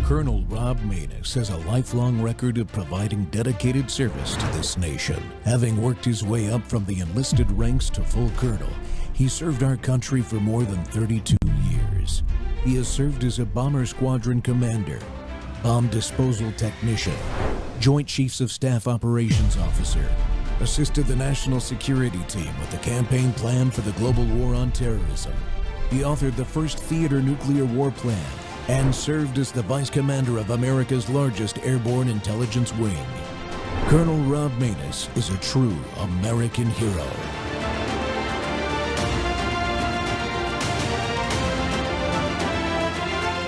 Colonel Rob Maness has a lifelong record of providing dedicated service to this nation. Having worked his way up from the enlisted ranks to full colonel, he served our country for more than 32 years. He has served as a bomber squadron commander, bomb disposal technician, Joint Chiefs of Staff Operations Officer, assisted the National Security Team with the campaign plan for the global war on terrorism. He authored the first theater nuclear war plan and served as the Vice Commander of America's largest airborne intelligence wing. Colonel Rob Maness is a true American hero.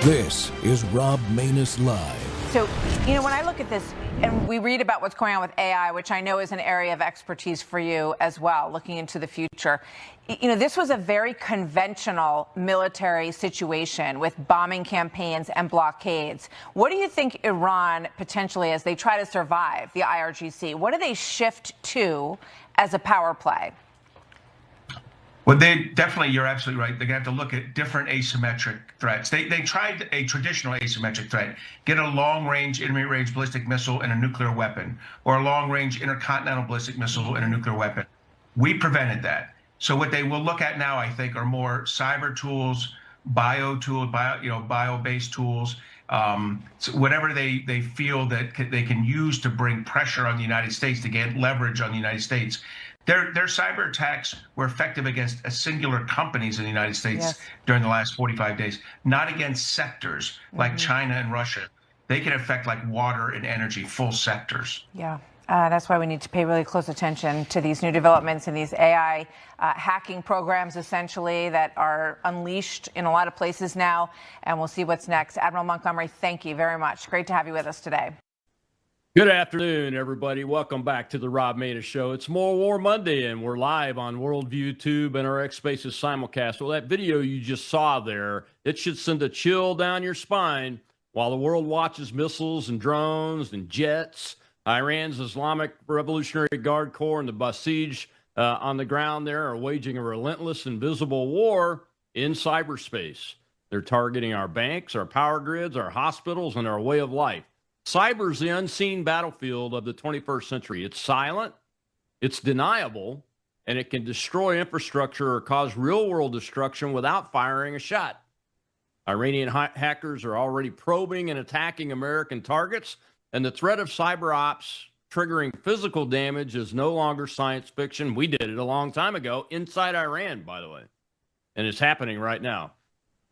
This is Rob Maness Live. So, when I look at this and we read about what's going on with AI, which I know is an area of expertise for you as well, looking into the future, this was a very conventional military situation with bombing campaigns and blockades. What do you think Iran potentially, as they try to survive the IRGC, what do they shift to as a power play? Well, they definitely, you're absolutely right. They're going to have to look at different asymmetric threats. They tried a traditional asymmetric threat, get a long-range, intermediate-range ballistic missile and a nuclear weapon, or a long-range intercontinental ballistic missile and a nuclear weapon. We prevented that. So what they will look at now, I think, are more cyber tools, bio tools, bio-based tools, so whatever they feel that they can use to bring pressure on the United States, to get leverage on the United States. Their cyber attacks were effective against singular companies in the United States during the last 45 days, not against sectors like China and Russia. They can affect like water and energy, full sectors. Yeah. That's why we need to pay really close attention to these new developments and these AI hacking programs, essentially, that are unleashed in a lot of places now. And we'll see what's next. Admiral Montgomery, thank you very much. Great to have you with us today. Good afternoon, everybody. Welcome back to the Rob Maness Show. It's More War Monday, and we're live on Worldview Tube and our X Spaces simulcast. Well, that video you just saw there, it should send a chill down your spine while the world watches missiles and drones and jets. Iran's Islamic Revolutionary Guard Corps and the Basij on the ground there are waging a relentless, invisible war in cyberspace. They're targeting our banks, our power grids, our hospitals, and our way of life. Cyber is the unseen battlefield of the 21st century. It's silent, it's deniable, and it can destroy infrastructure or cause real-world destruction without firing a shot. Iranian hackers are already probing and attacking American targets, and the threat of cyber ops triggering physical damage is no longer science fiction. We did it a long time ago inside Iran, by the way, and it's happening right now.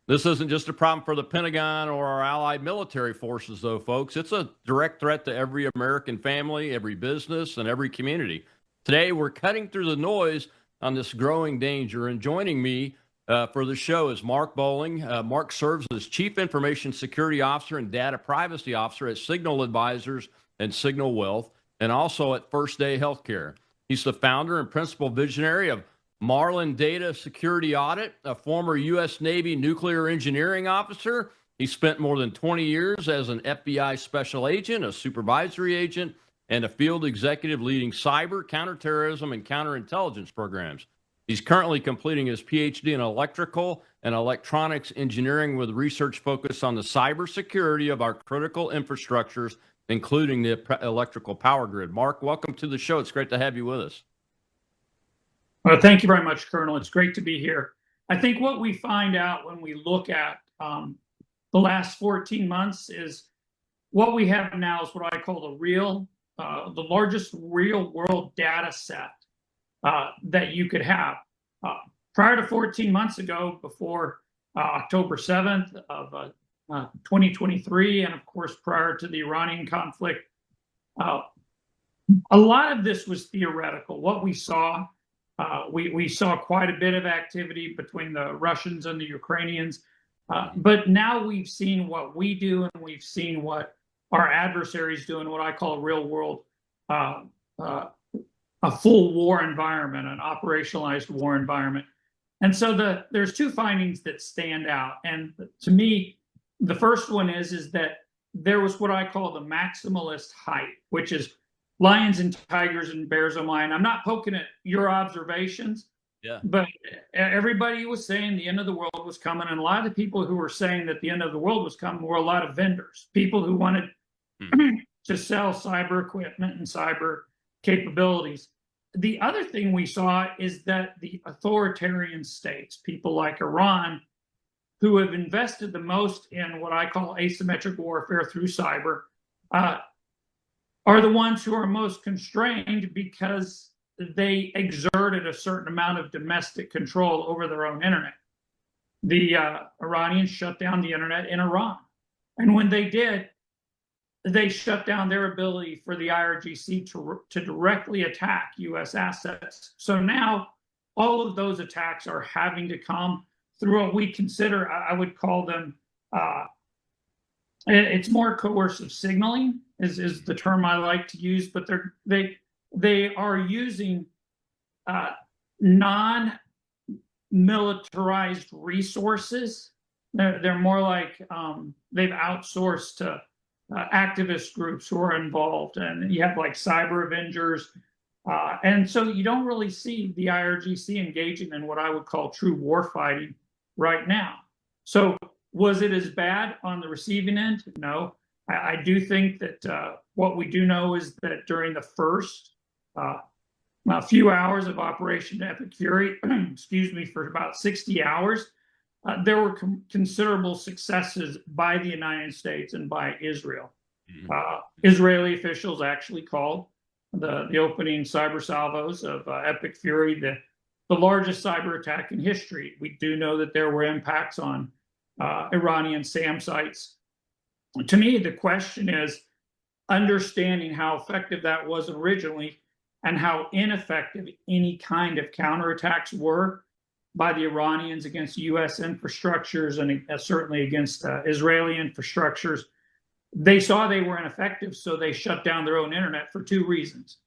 This isn't just a problem for the Pentagon or our allied military forces, though, folks. It's a direct threat to every American family, every business, and every community. Today, we're cutting through the noise on this growing danger, and joining me for the show is Mark Bowling. Mark serves as Chief Information Security Officer and Data Privacy Officer at Signal Advisors and Signal Wealth, and also at Firstday Healthcare. He's the founder and principal visionary of Marlin Data Security Audit, a former U.S. Navy nuclear engineering officer. He spent more than 20 years as an FBI special agent, a supervisory agent, and a field executive leading cyber, counterterrorism, and counterintelligence programs. He's currently completing his PhD in electrical and electronics engineering with research focused on the cybersecurity of our critical infrastructures, including the electrical power grid. Mark, welcome to the show. It's great to have you with us. Well, thank you very much, Colonel. It's great to be here. I think what we find out when we look at the last 14 months is what we have now is what I call the largest real world data set that you could have. Prior to 14 months ago, before October 7th of 2023, and of course, prior to the Iranian conflict, a lot of this was theoretical. What we saw, we saw quite a bit of activity between the Russians and the Ukrainians, but now we've seen what we do, and we've seen what our adversaries do in what I call a real world, a full war environment, an operationalized war environment. And so there's two findings that stand out. And to me, the first one is that there was what I call the maximalist hype, which is lions and tigers and bears on mine. I'm not poking at your observations, Yeah. But everybody was saying the end of the world was coming, and a lot of the people who were saying that the end of the world was coming were a lot of vendors, people who wanted to sell cyber equipment and cyber capabilities. The other thing we saw is that the authoritarian states, people like Iran, who have invested the most in what I call asymmetric warfare through cyber, are the ones who are most constrained because they exerted a certain amount of domestic control over their own internet. The Iranians shut down the internet in Iran. And when they did, they shut down their ability for the IRGC to directly attack US assets. So now all of those attacks are having to come through what we consider, I would call them, it's more coercive signaling is the term I like to use, but they are using non-militarized resources. They're more like they've outsourced to activist groups who are involved, and you have like cyber avengers, and so you don't really see the IRGC engaging in what I would call true war fighting right now. So was it as bad on the receiving end? No. I do think that what we do know is that during the first few hours of Operation Epic Fury, excuse me, for about 60 hours, there were considerable successes by the United States and by Israel. Israeli officials actually called the opening cyber salvos of Epic Fury the largest cyber attack in history. We do know that there were impacts on Iranian SAM sites. To me, the question is understanding how effective that was originally and how ineffective any kind of counterattacks were by the Iranians against US infrastructures and certainly against Israeli infrastructures. They saw they were ineffective, so they shut down their own internet for two reasons.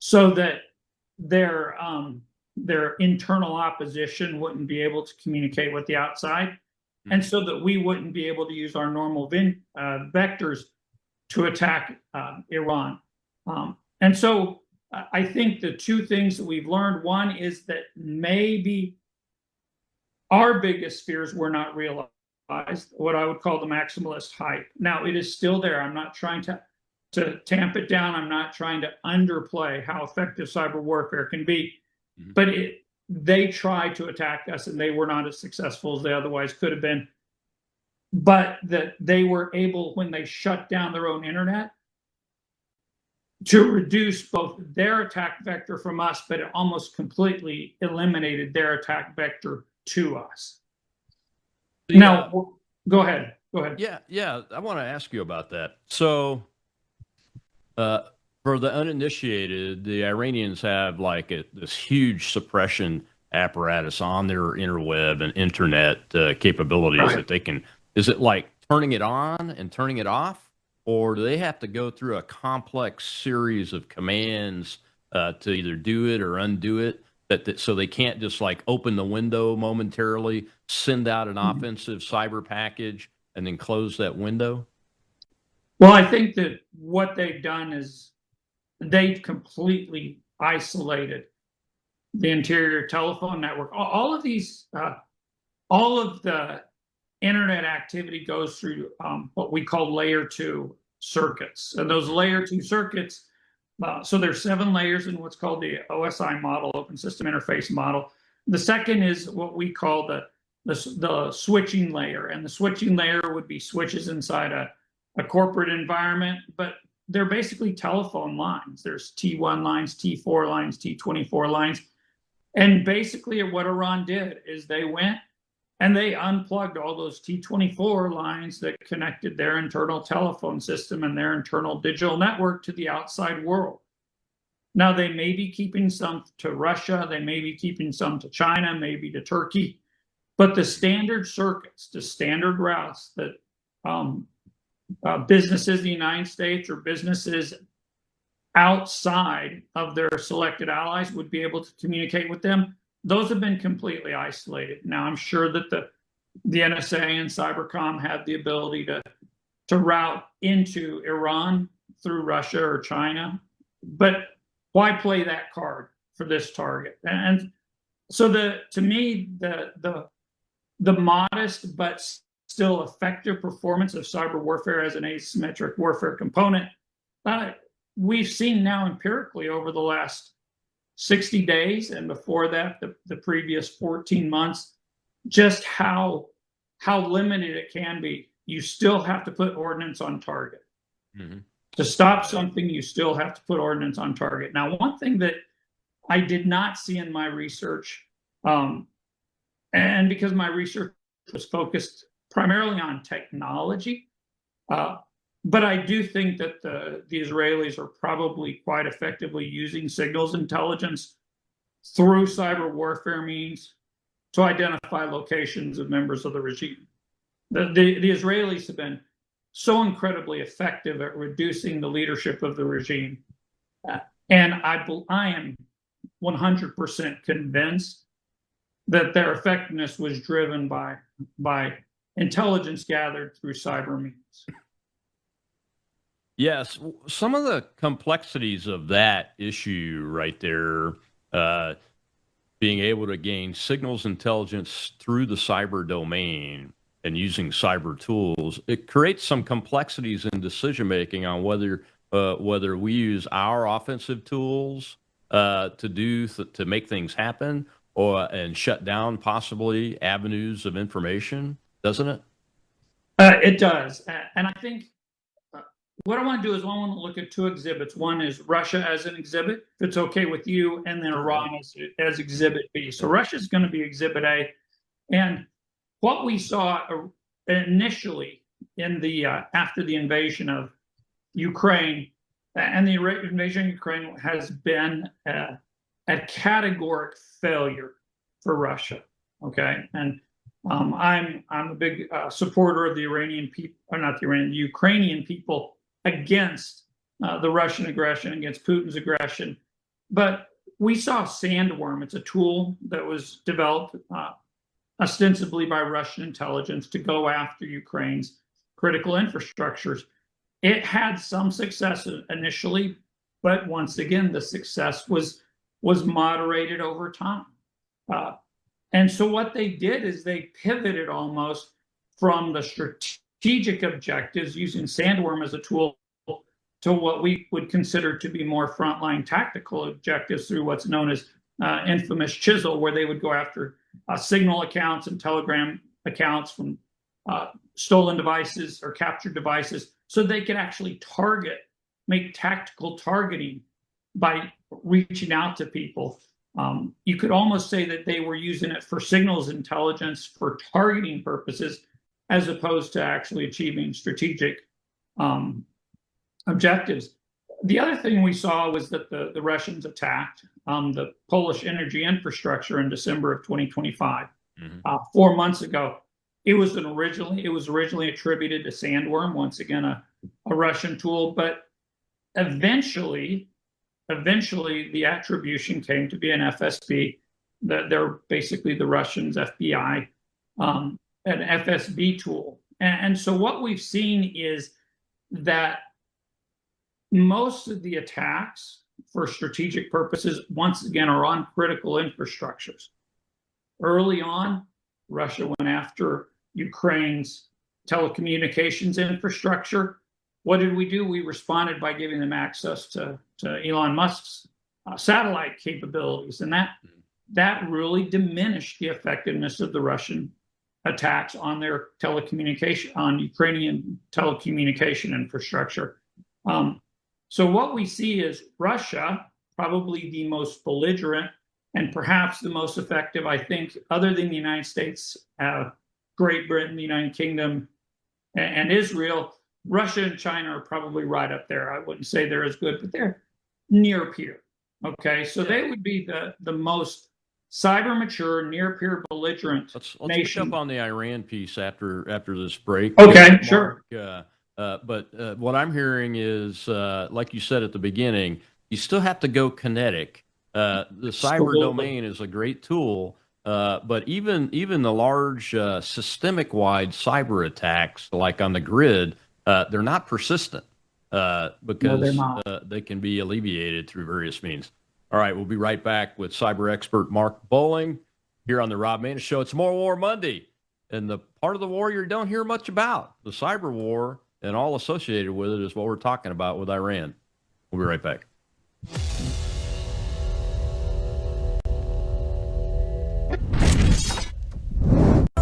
So that their internal opposition wouldn't be able to communicate with the outside, and so that we wouldn't be able to use our normal vectors to attack Iran. And so I think the two things that we've learned, one is that maybe our biggest fears were not realized, what I would call the maximalist hype. Now, it is still there. I'm not trying to tamp it down. I'm not trying to underplay how effective cyber warfare can be, but they tried to attack us and they were not as successful as they otherwise could have been. But that they were able, when they shut down their own internet, to reduce both their attack vector from us, but it almost completely eliminated their attack vector to us. Yeah. Now, go ahead. Yeah. I want to ask you about that. So, for the uninitiated, the Iranians have like this huge suppression apparatus on their interweb and internet capabilities that they can. Is it like turning it on and turning it off, or do they have to go through a complex series of commands to either do it or undo it? So they can't just like open the window momentarily, send out an offensive cyber package, and then close that window? Well, I think that what they've done is they've completely isolated the interior telephone network. All of these, all of the internet activity goes through what we call layer 2 circuits. And those layer 2 circuits, so there's 7 layers in what's called the OSI model, Open System Interface model. The second is what we call the switching layer. And the switching layer would be switches inside a corporate environment, but they're basically telephone lines. There's T1 lines, T4 lines, T24 lines. And basically what Iran did is they went and they unplugged all those T24 lines that connected their internal telephone system and their internal digital network to the outside world. Now, they may be keeping some to Russia, they may be keeping some to China, maybe to Turkey, but the standard circuits, the standard routes that businesses in the United States or businesses outside of their selected allies would be able to communicate with them, those have been completely isolated. Now, I'm sure that the NSA and Cybercom have the ability to route into Iran through Russia or China, but why play that card for this target? And to me, the modest but still effective performance of cyber warfare as an asymmetric warfare component, we've seen now empirically over the last 60 days and before that, the previous 14 months, just how limited it can be. You still have to put ordnance on target. Mm-hmm. To stop something, you still have to put ordnance on target. Now, one thing that I did not see in my research, and because my research was focused primarily on technology, but I do think that the Israelis are probably quite effectively using signals intelligence through cyber warfare means to identify locations of members of the regime. The Israelis have been so incredibly effective at reducing the leadership of the regime. And I am 100% convinced that their effectiveness was driven by intelligence gathered through cyber means. Yes, some of the complexities of that issue right there, being able to gain signals intelligence through the cyber domain and using cyber tools, it creates some complexities in decision making on whether we use our offensive tools to make things happen, and shut down possibly avenues of information, doesn't it? It does, and I think what I want to do is I want to look at two exhibits. One is Russia as an exhibit, if it's okay with you, and then Iran as exhibit B. So Russia is going to be exhibit A, and what we saw initially in the after the invasion of Ukraine, and the invasion of Ukraine has been a categoric failure for Russia. Okay, and I'm a big supporter of the Iranian people, or not the Iranian, the Ukrainian people against the Russian aggression, against Putin's aggression. But we saw Sandworm. It's a tool that was developed ostensibly by Russian intelligence to go after Ukraine's critical infrastructures. It had some success initially, but once again, the success was moderated over time. And so what they did is they pivoted almost from the strategic objectives using Sandworm as a tool to what we would consider to be more frontline tactical objectives through what's known as infamous Chisel, where they would go after signal accounts and telegram accounts from stolen devices or captured devices, so they could actually make tactical targeting by reaching out to people. You could almost say that they were using it for signals intelligence for targeting purposes, as opposed to actually achieving strategic objectives. The other thing we saw was that the Russians attacked the Polish energy infrastructure in December of 2025. 4 months ago. It was originally attributed to Sandworm, once again a Russian tool, but eventually the attribution came to be an FSB. That they're basically the Russians' FBI, an FSB tool. And so what we've seen is that most of the attacks for strategic purposes, once again, are on critical infrastructures. Early on, Russia went after Ukraine's telecommunications infrastructure. What did we do? We responded by giving them access to Elon Musk's satellite capabilities, and that really diminished the effectiveness of the Russian attacks on their Ukrainian telecommunication infrastructure. So what we see is Russia, probably the most belligerent and perhaps the most effective, I think, other than the United States, Great Britain, the United Kingdom, and Israel. Russia and China are probably right up there. I wouldn't say they're as good, but they're near peer. Okay, so they would be the most cyber mature, near peer belligerent let's nation. pick up on the Iran piece after this break. Okay, sure. But what I'm hearing is, like you said at the beginning, you still have to go kinetic. The cyber domain is a great tool, but even the large systemic-wide cyber attacks, like on the grid, they're not persistent because they can be alleviated through various means. All right, we'll be right back with cyber expert Mark Bowling here on the Rob Maness Show. It's More War Monday, and the part of the war you don't hear much about, the cyber war and all associated with it, is what we're talking about with Iran. We'll be right back.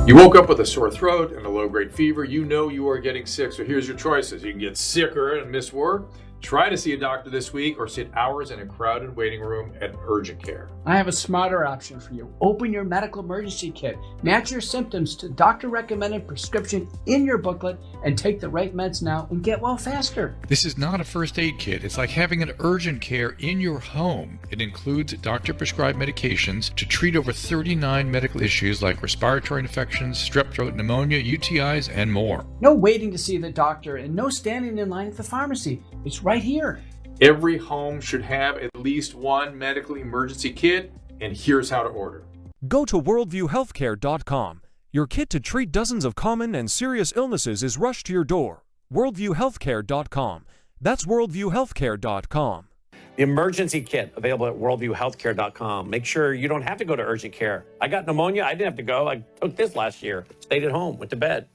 You woke up with a sore throat and a low-grade fever. You know you are getting sick, so here's your choices. You can get sicker and miss work. Try to see a doctor this week or sit hours in a crowded waiting room at urgent care. I have a smarter option for you. Open your medical emergency kit. Match your symptoms to doctor-recommended prescription in your booklet and take the right meds now and get well faster. This is not a first aid kit. It's like having an urgent care in your home. It includes doctor-prescribed medications to treat over 39 medical issues like respiratory infections, strep throat, pneumonia, UTIs, and more. No waiting to see the doctor and no standing in line at the pharmacy. It's right here. Every home should have at least one medical emergency kit, and here's how to order. Go to worldviewhealthcare.com. Your kit to treat dozens of common and serious illnesses is rushed to your door. worldviewhealthcare.com. That's worldviewhealthcare.com. The emergency kit available at worldviewhealthcare.com. Make sure you don't have to go to urgent care. I got pneumonia. I didn't have to go. I took this last year. Stayed at home. Went to bed.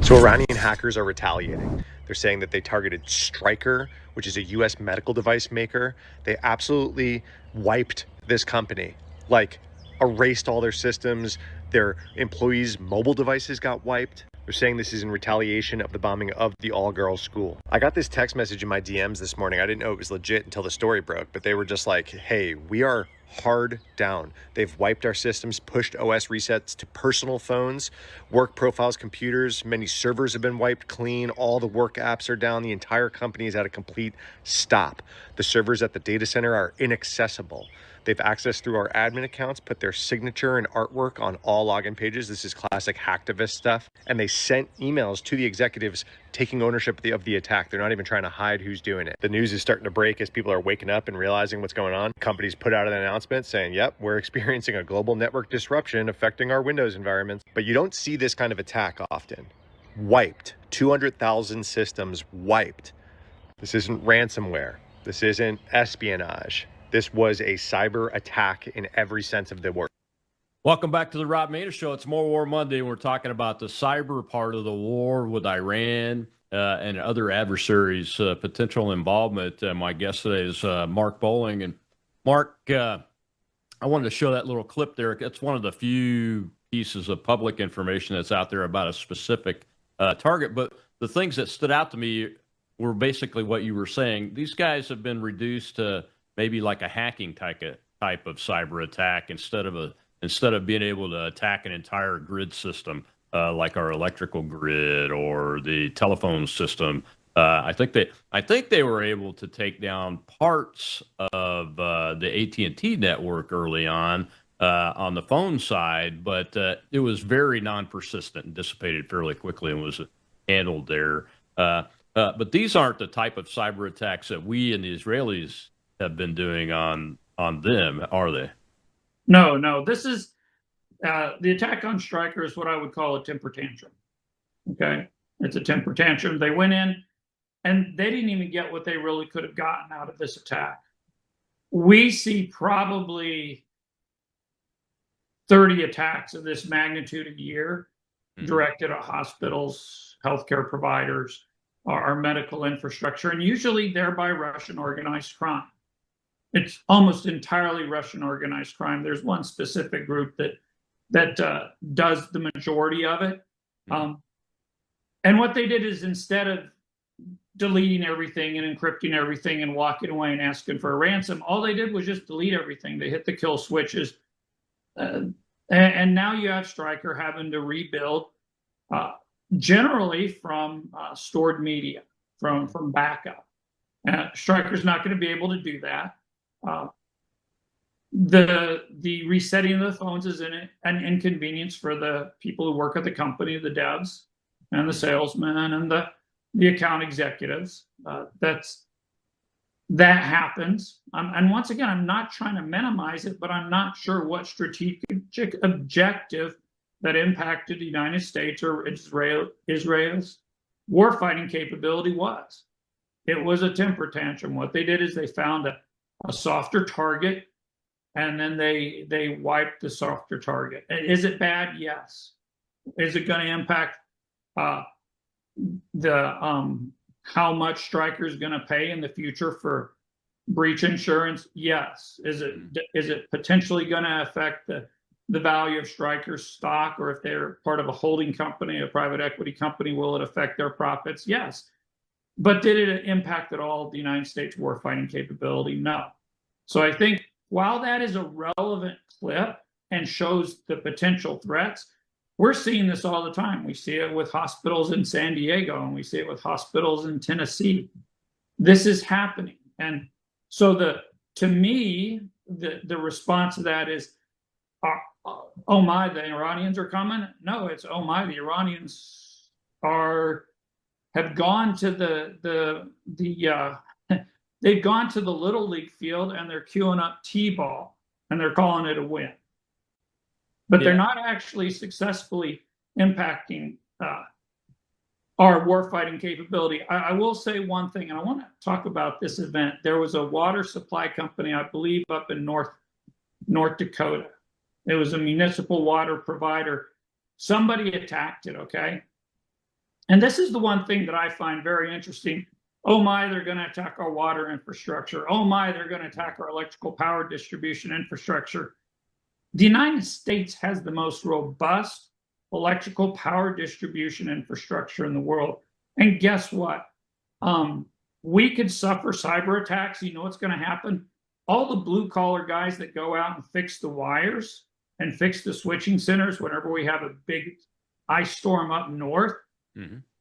So Iranian hackers are retaliating. They're saying that they targeted Stryker, which is a U.S. medical device maker. They absolutely wiped this company, like erased all their systems. Their employees' mobile devices got wiped. They're saying this is in retaliation of the bombing of the all-girls school. I got this text message in my DMs this morning. I didn't know it was legit until the story broke, but they were just like, hey, we are hard down. They've wiped our systems, pushed OS resets to personal phones, work profiles, computers. Many servers have been wiped clean. All the work apps are down. The entire company is at a complete stop. The servers at the data center are inaccessible. They've accessed through our admin accounts, put their signature and artwork on all login pages. This is classic hacktivist stuff. And they sent emails to the executives taking ownership of the attack. They're not even trying to hide who's doing it. The news is starting to break as people are waking up and realizing what's going on. Companies put out an announcement saying, yep, we're experiencing a global network disruption affecting our Windows environments. But you don't see this kind of attack often. Wiped. 200,000 systems wiped. This isn't ransomware. This isn't espionage. This was a cyber attack in every sense of the word. Welcome back to the Rob Maness Show. It's More War Monday, and we're talking about the cyber part of the war with Iran and other adversaries' potential involvement. My guest today is Mark Bowling. And Mark, I wanted to show that little clip there. It's one of the few pieces of public information that's out there about a specific target. But the things that stood out to me were basically what you were saying. These guys have been reduced to maybe like a hacking type of cyber attack instead of being able to attack an entire grid system like our electrical grid or the telephone system. I think they were able to take down parts of the AT&T network early on the phone side, but it was very non-persistent and dissipated fairly quickly and was handled there. But these aren't the type of cyber attacks that we and the Israelis have been doing on them, are they? No. This is the attack on Stryker is what I would call a temper tantrum. Okay, it's a temper tantrum. They went in and they didn't even get what they really could have gotten out of this attack. We see probably 30 attacks of this magnitude a year directed at hospitals, healthcare providers, our medical infrastructure, and usually they're by Russian organized crime. It's almost entirely Russian organized crime. There's one specific group that does the majority of it. And what they did is instead of deleting everything and encrypting everything and walking away and asking for a ransom, all they did was just delete everything. They hit the kill switches. And now you have Stryker having to rebuild generally from stored media, from backup. Stryker's not going to be able to do that. The resetting of the phones is an inconvenience for the people who work at the company, the devs and the salesmen and the account executives. That happens. And once again, I'm not trying to minimize it, but I'm not sure what strategic objective that impacted the United States or Israel's warfighting capability was. It was a temper tantrum. What they did is they found a softer target, and then they wiped the softer target. Is it bad? Yes. Is it going to impact how much Stryker's going to pay in the future for breach insurance? Yes. Is it potentially going to affect the value of Stryker's stock, or if they're part of a holding company, a private equity company, will it affect their profits? Yes. But did it impact at all the United States warfighting capability? No. So I think while that is a relevant clip and shows the potential threats, we're seeing this all the time. We see it with hospitals in San Diego, and we see it with hospitals in Tennessee. This is happening. And so to me, the response to that is, oh my, the Iranians are coming? No, it's, oh my, the Iranians have gone to they've gone to the Little League field, and they're queuing up T-ball, and they're calling it a win. But they're not actually successfully impacting our warfighting capability. I will say one thing, and I want to talk about this event. There was a water supply company, I believe, up in North Dakota. It was a municipal water provider. Somebody attacked it, okay? And this is the one thing that I find very interesting. Oh my, they're going to attack our water infrastructure. Oh my, they're going to attack our electrical power distribution infrastructure. The United States has the most robust electrical power distribution infrastructure in the world. And guess what? We could suffer cyber attacks. You know what's going to happen? All the blue collar guys that go out and fix the wires and fix the switching centers whenever we have a big ice storm up north,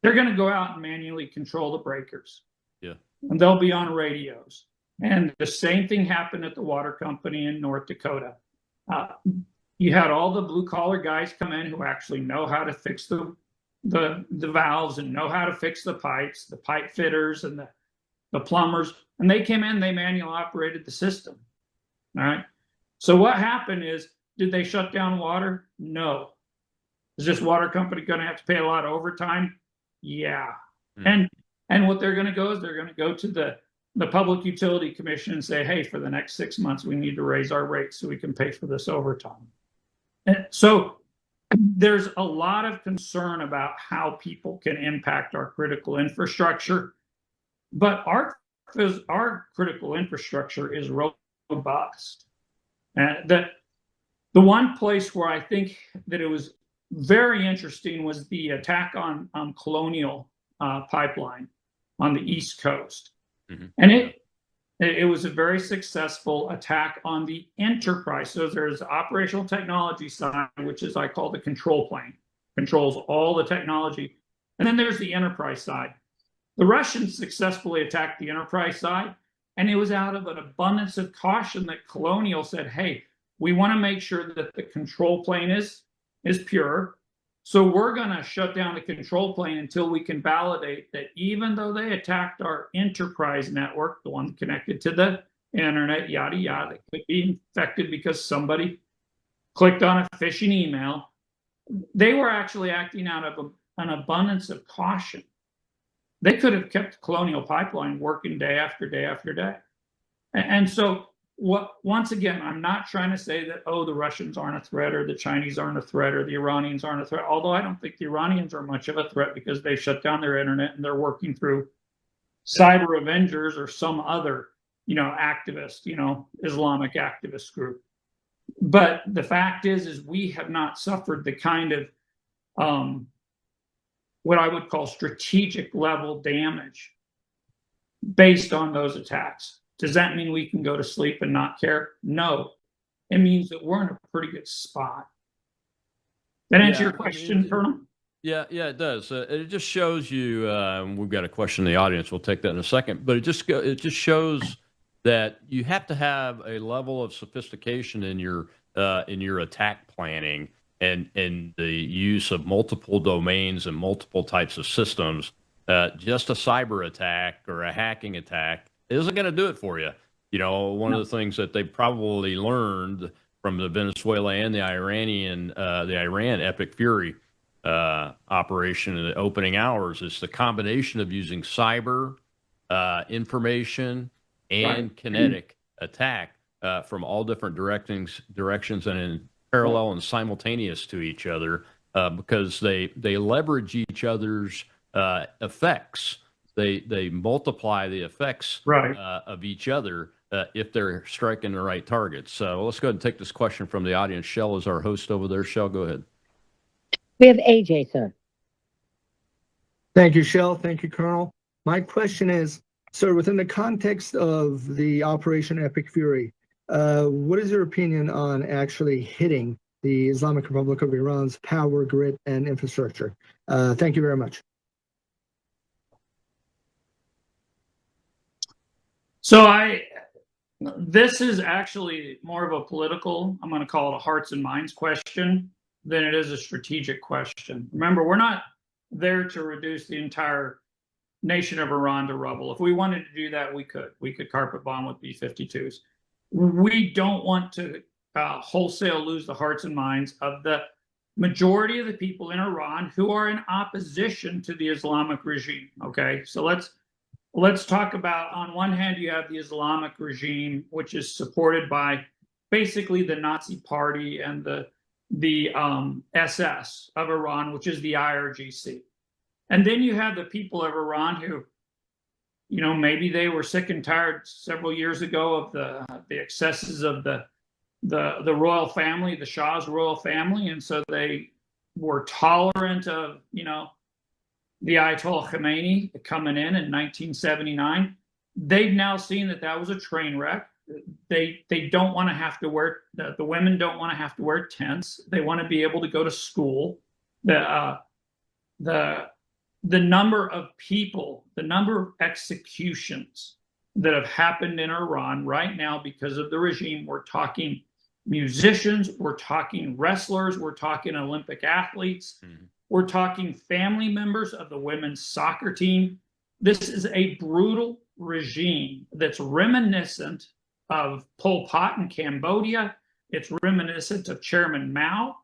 they're going to go out and manually control the breakers. Yeah. And they'll be on radios. And the same thing happened at the water company in North Dakota. You had all the blue collar guys come in who actually know how to fix the valves and know how to fix the pipes, the pipe fitters and the plumbers. And they came in, they manually operated the system. All right. So what happened is, did they shut down water? No. Is this water company going to have to pay a lot of overtime? Yeah. And what they're going to go is they're going to go to the Public Utility Commission and say, hey, for the next 6 months, we need to raise our rates so we can pay for this overtime. And so there's a lot of concern about how people can impact our critical infrastructure, but our critical infrastructure is robust. And the one place where I think that it was very interesting was the attack on Colonial Pipeline on the East Coast. And it was a very successful attack on the enterprise. So there's the operational technology side, which is I call the control plane, controls all the technology. And then there's the enterprise side. The Russians successfully attacked the enterprise side, and it was out of an abundance of caution that Colonial said, hey, we want to make sure that the control plane is pure. So we're going to shut down the control plane until we can validate that even though they attacked our enterprise network, the one connected to the internet, yada, yada, that could be infected because somebody clicked on a phishing email, they were actually acting out of an abundance of caution. They could have kept Colonial Pipeline working day after day after day. And so once again, I'm not trying to say that, oh, the Russians aren't a threat or the Chinese aren't a threat or the Iranians aren't a threat, although I don't think the Iranians are much of a threat because they shut down their internet and they're working through cyber avengers or some other, activist, Islamic activist group. But the fact is we have not suffered the kind of what I would call strategic level damage based on those attacks. Does that mean we can go to sleep and not care? No. It means that we're in a pretty good spot. That answer your question, Colonel? Yeah, it does. It just shows you. We've got a question in the audience. We'll take that in a second. But it just shows that you have to have a level of sophistication in your attack planning and the use of multiple domains and multiple types of systems. Just a cyber attack or a hacking attack isn't going to do it for you. One of the things that they probably learned from the Venezuela and the Iran Epic Fury operation in the opening hours is the combination of using cyber information and kinetic attack from all different directions and in parallel and simultaneous to each other because they leverage each other's effects. They multiply the effects of each other if they're striking the right targets. So let's go ahead and take this question from the audience. Shell is our host over there. Shell, go ahead. We have AJ, sir. Thank you, Shell. Thank you, Colonel. My question is, sir, within the context of the Operation Epic Fury, what is your opinion on actually hitting the Islamic Republic of Iran's power grid and infrastructure? Thank you very much. So this is actually more of a political, I'm going to call it a hearts and minds question than it is a strategic question. Remember, we're not there to reduce the entire nation of Iran to rubble. If we wanted to do that, we could. We could carpet bomb with B-52s. We don't want to wholesale lose the hearts and minds of the majority of the people in Iran who are in opposition to the Islamic regime. Okay, so let's talk about, on one hand, you have the Islamic regime, which is supported by basically the Nazi Party and the SS of Iran, which is the IRGC. And then you have the people of Iran who, you know, maybe they were sick and tired several years ago of the excesses of the royal family, the Shah's royal family, and so they were tolerant of, you know, the Ayatollah Khomeini coming in 1979. They've now seen that that was a train wreck. They don't want to have to wear, the women don't want to have to wear tents. They want to be able to go to school. The number of people, the number of executions that have happened in Iran right now because of the regime, we're talking musicians, we're talking wrestlers, we're talking Olympic athletes, we're talking family members of the women's soccer team. This is a brutal regime that's reminiscent of Pol Pot in Cambodia. It's reminiscent of Chairman Mao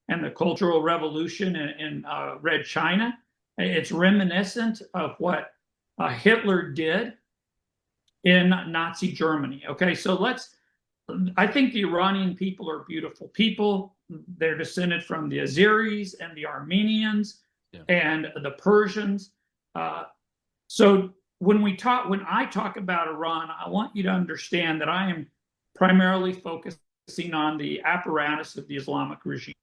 and the Cultural Revolution in Red China. It's reminiscent of what Hitler did in Nazi Germany. Okay, so I think the Iranian people are beautiful people. They're descended from the Azeris and the Armenians and the Persians. So when I talk about Iran, I want you to understand that I am primarily focusing on the apparatus of the Islamic regime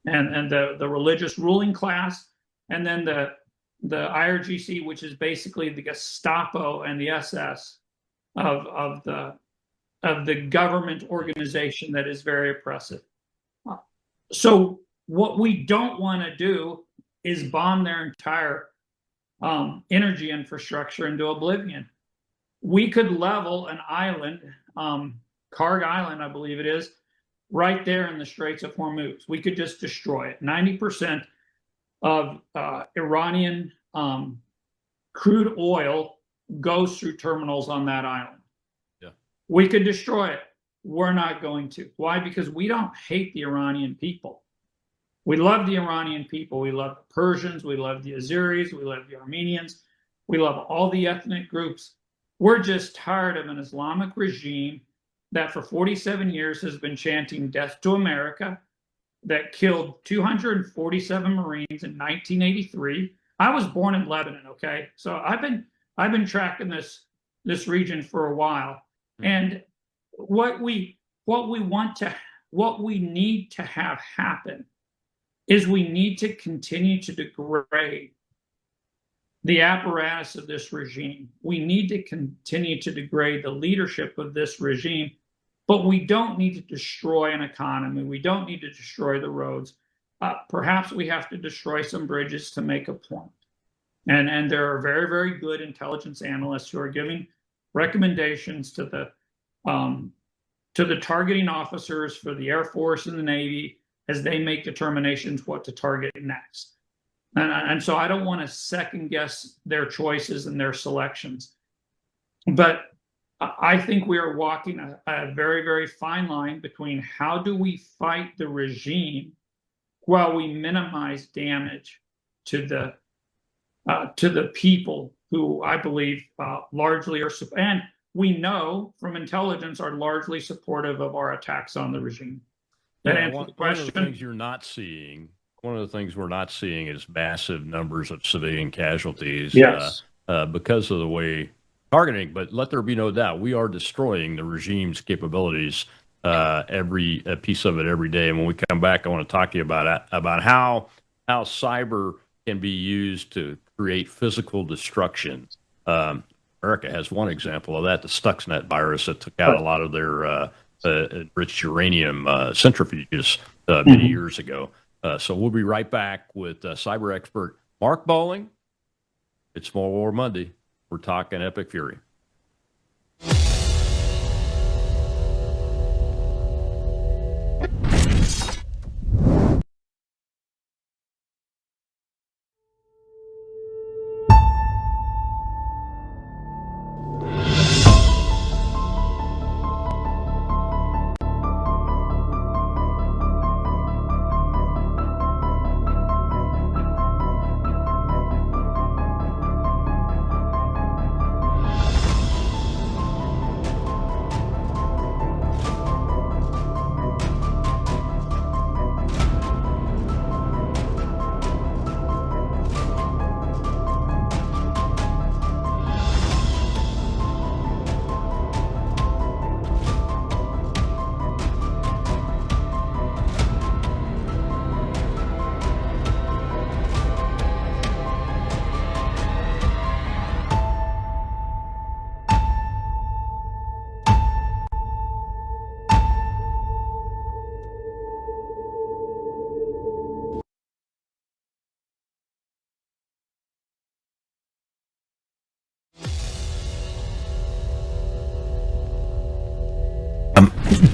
and the religious ruling class, and then the IRGC, which is basically the Gestapo and the SS of the government organization that is very oppressive. So what we don't want to do is bomb their entire energy infrastructure into oblivion. We could level an island, Karg Island, I believe it is, right there in the Straits of Hormuz. We could just destroy it. 90% of Iranian crude oil goes through terminals on that island. We could destroy it. We're not going to. Why? Because we don't hate the Iranian people. We love the Iranian people. We love the Persians. We love the Azeris. We love the Armenians. We love all the ethnic groups. We're just tired of an Islamic regime that for 47 years has been chanting death to America, that killed 247 Marines in 1983. I was born in Lebanon, okay? So I've been tracking this region for a while. And what we need to have happen is we need to continue to degrade the apparatus of this regime. We need to continue to degrade the leadership of this regime, but we don't need to destroy an economy. We don't need to destroy the roads. Perhaps we have to destroy some bridges to make a point. And there are very, very good intelligence analysts who are giving recommendations to the targeting officers for the Air Force and the Navy as they make determinations what to target next. And so I don't want to second guess their choices and their selections. But I think we are walking a very, very fine line between how do we fight the regime while we minimize damage to the people who I believe largely are, and we know from intelligence are largely supportive of our attacks on the regime. That Yeah, answers the one of the question. things you're not seeing, one of the things we're not seeing is massive numbers of civilian casualties Yes. because of the way targeting. But let there be no doubt, we are destroying the regime's capabilities, every piece of it every day. And when we come back, I want to talk to you about how cyber can be used to create physical destruction. America has one example of that, the Stuxnet virus that took out a lot of their enriched uranium centrifuges many years ago. So we'll be right back with cyber expert Mark Bowling. It's More War Monday. We're talking Epic Fury.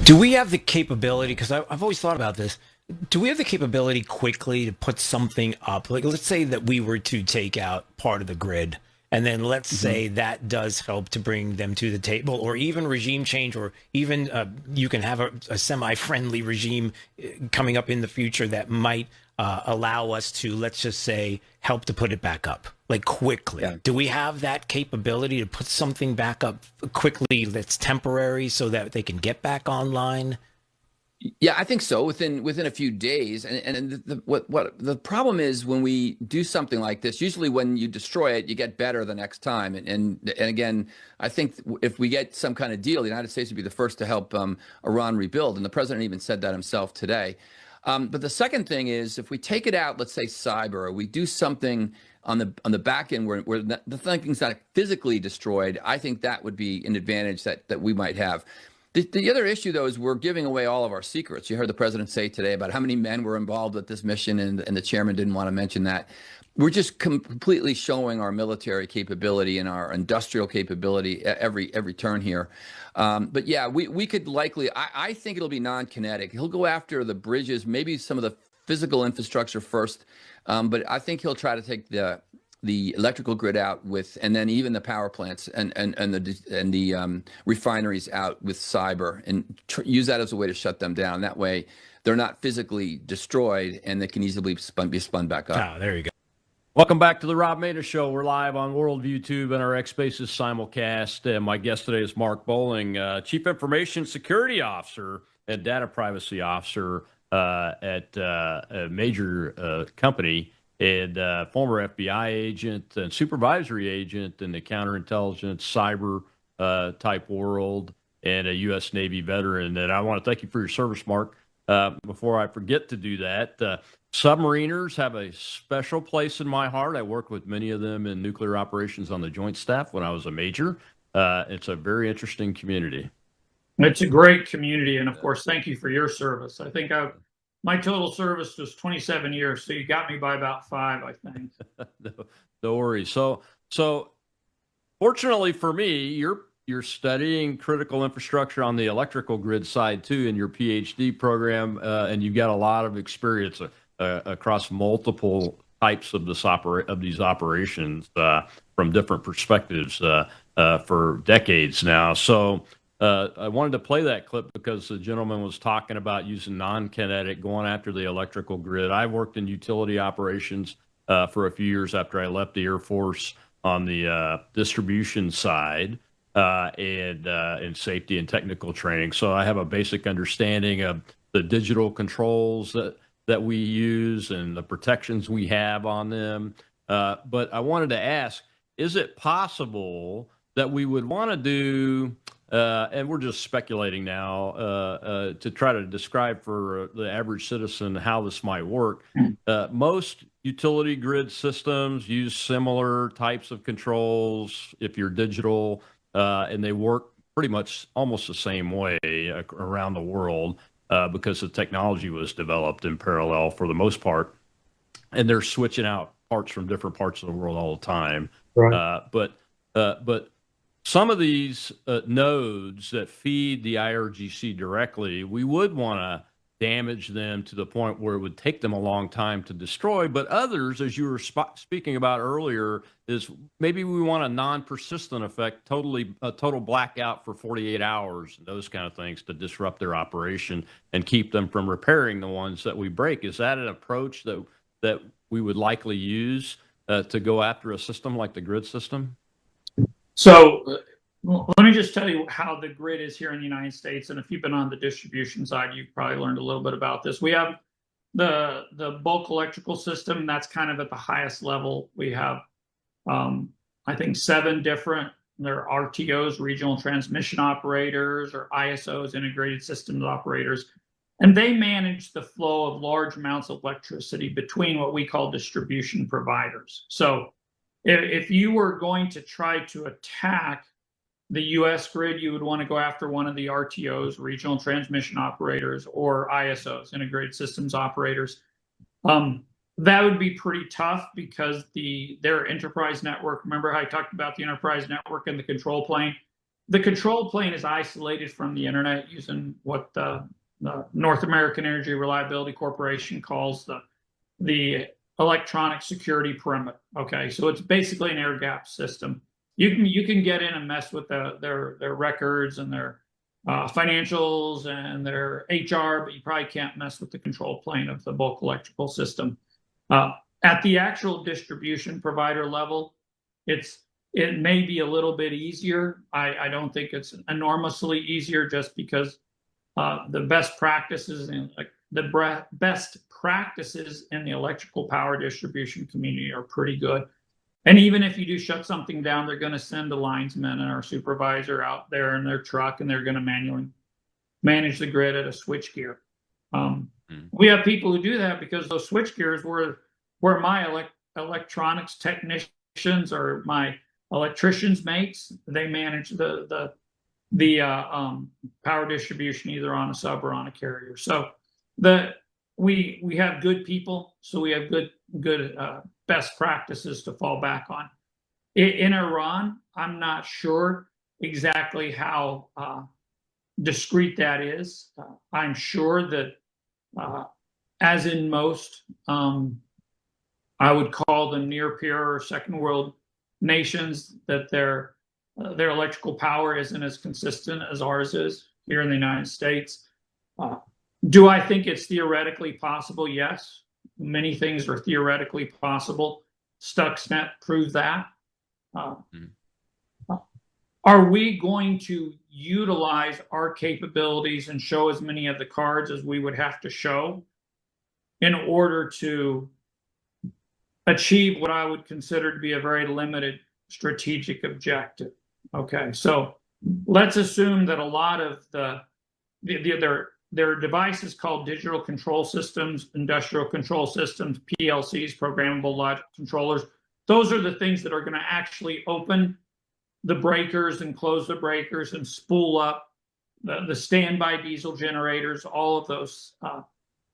Do we have the capability, because I've always thought about this, do we have the capability quickly to put something up? Like, let's say that we were to take out part of the grid, and then let's say that does help to bring them to the table, or even regime change, or even you can have a semi-friendly regime coming up in the future that might allow us to, let's just say, help to put it back up, like quickly. Yeah. Do we have that capability to put something back up quickly that's temporary so that they can get back online? Yeah, I think so. Within a few days, and what the problem is when we do something like this. Usually, when you destroy it, you get better the next time. And again, I think if we get some kind of deal, the United States would be the first to help Iran rebuild. And the president even said that himself today. But the second thing is, if we take it out, let's say cyber, or we do something on the back end where the thing's not physically destroyed, I think that would be an advantage that we might have. The other issue, though, is we're giving away all of our secrets. You heard the president say today about how many men were involved with this mission, and the chairman didn't want to mention that. We're just completely showing our military capability and our industrial capability at every turn here. But yeah, we could likely, I think it'll be non-kinetic. He'll go after the bridges, maybe some of the physical infrastructure first, but I think he'll try to take the electrical grid out and then even the power plants and the refineries out with cyber, and use that as a way to shut them down. That way, they're not physically destroyed, and they can easily be spun back up. Ah, there you go. Welcome back to the Rob Maness Show. We're live on Worldview Tube and our X Spaces simulcast. My guest today is Mark Bowling, Chief Information Security Officer and Data Privacy Officer at a major company, and former FBI agent and supervisory agent in the counterintelligence cyber type world, and a U.S. Navy veteran. And I want to thank you for your service, Mark. Before I forget to do that, submariners have a special place in my heart. I worked with many of them in nuclear operations on the Joint Staff when I was a major. It's a very interesting community. It's a great community, and of course, thank you for your service. I think my total service was 27 years, so you got me by about 5, I think. No worries. So fortunately for me, you're studying critical infrastructure on the electrical grid side too in your PhD program, and you've got a lot of experience across multiple types of these operations from different perspectives for decades now. So I wanted to play that clip because the gentleman was talking about using non-kinetic, going after the electrical grid. I worked in utility operations for a few years after I left the Air Force distribution side and safety and technical training. So I have a basic understanding of the digital controls that we use and the protections we have on them. But I wanted to ask, is it possible that we would want to do, and we're just speculating now, to try to describe for the average citizen how this might work? Most utility grid systems use similar types of controls if you're digital, and they work pretty much almost the same way around the world because the technology was developed in parallel for the most part, and they're switching out parts from different parts of the world all the time. Right. But some of these nodes that feed the IRGC directly, we would want to damage them to the point where it would take them a long time to destroy. But others, as you were speaking about earlier, is maybe we want a non-persistent effect, a total blackout for 48 hours, and those kind of things to disrupt their operation and keep them from repairing the ones that we break. Is that an approach that we would likely use to go after a system like the grid system? So let me just tell you how the grid is here in the United States. And if you've been on the distribution side, you've probably learned a little bit about this. We have the bulk electrical system. That's kind of at the highest level. We have, I think, 7 different, they're RTOs, regional transmission operators, or ISOs, integrated systems operators. And they manage the flow of large amounts of electricity between what we call distribution providers. So if you were going to try to attack the US grid, you would want to go after one of the RTOs, regional transmission operators, or ISOs, integrated systems operators. That would be pretty tough because their enterprise network, remember how I talked about the enterprise network and the control plane? The control plane is isolated from the internet using what the North American Energy Reliability Corporation calls the electronic security perimeter. Okay, so it's basically an air gap system. You can get in and mess with their records and their financials and their HR, but you probably can't mess with the control plane of the bulk electrical system. At the actual distribution provider level, it may be a little bit easier. I don't think it's enormously easier, just because the best practices in the electrical power distribution community are pretty good. And even if you do shut something down, they're going to send a linesman and our supervisor out there in their truck, and they're going to manually manage the grid at a switchgear. We have people who do that because those switchgears were my electronics technicians or my electricians' mates. They manage the power distribution either on a sub or on a carrier. So we have good people, so we have good best practices to fall back on. In Iran, I'm not sure exactly how discrete that is. I'm sure that, as in most, I would call them near peer or second world nations, that their electrical power isn't as consistent as ours is here in the United States. Do I think it's theoretically possible? Yes. Many things are theoretically possible. Stuxnet proved that. Are we going to utilize our capabilities and show as many of the cards as we would have to show in order to achieve what I would consider to be a very limited strategic objective? Okay, so let's assume that a lot of their devices called digital control systems, industrial control systems, PLCs, programmable logic controllers. Those are the things that are going to actually open the breakers and close the breakers and spool up the standby diesel generators, all of those